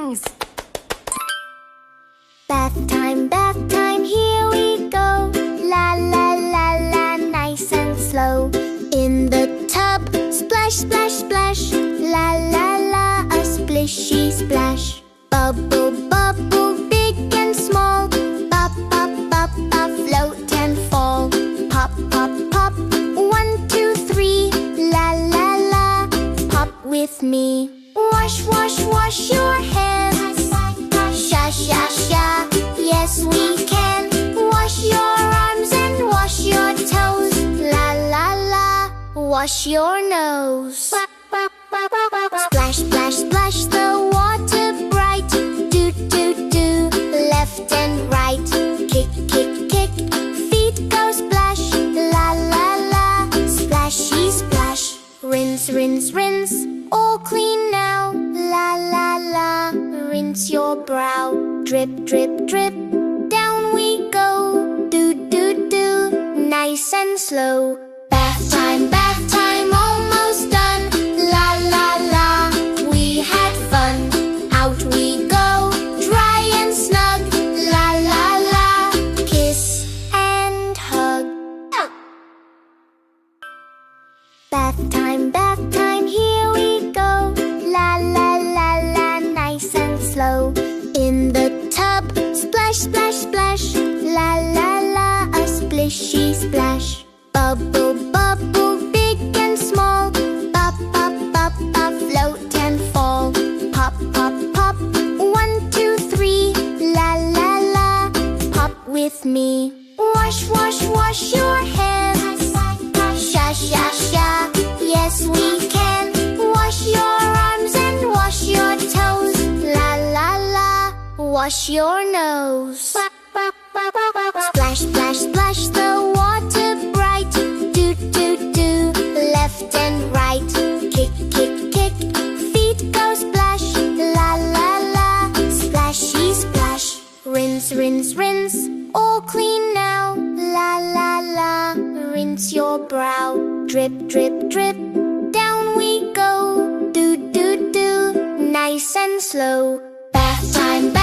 wings. Bath time, here we go. La la la la, nice and slow. In the tub, splash, splash, splash. La la la, a splishy splash. Bubble, bubble, big and small. Pop, pop, pop, pop, float and fall. Pop, pop, pop, 1, 2, 3. La la la, pop with me. Wash, wash, wash your hands. Sha, sha, sha, yes we can. Wash your arms and wash your toes. La la la, wash your nose. Splash, splash, splash, the water bright. Do, do, do, left and right. Kick, kick, kick, feet go splash. La la la, splashy splash. Rinse, rinse, rinse, all clean now. La la la, rinse your brow. Drip, drip, drip, down we go. Do, do, do, nice and slow. Bath time, almost done. La la la, we had fun. Out we go, dry and snug. La la la, kiss and hug. Bath time, here we go. La la la la, nice and slow. In the tub, splash, splash, splash. La la la, a splishy splash. Bubble, bubble, big and small. Pop, pop, pop, pop, float and fall. Pop, pop, pop, 1, 2, 3. La la la, pop with me. Wash, wash, wash your hands. Sha, sha, sha, yes we can. Wash your arms and wash your toes. La la la, wash your nose. Splash, splash, splash, the water bright. Do, do, do, left and right. Kick, kick, kick, feet go splash. La la la, splashy splash. Rinse, rinse, rinse, all clean now. La la la, rinse your brow. Drip, drip, drip, down we go. Do, do, do, nice and slow. Bath time,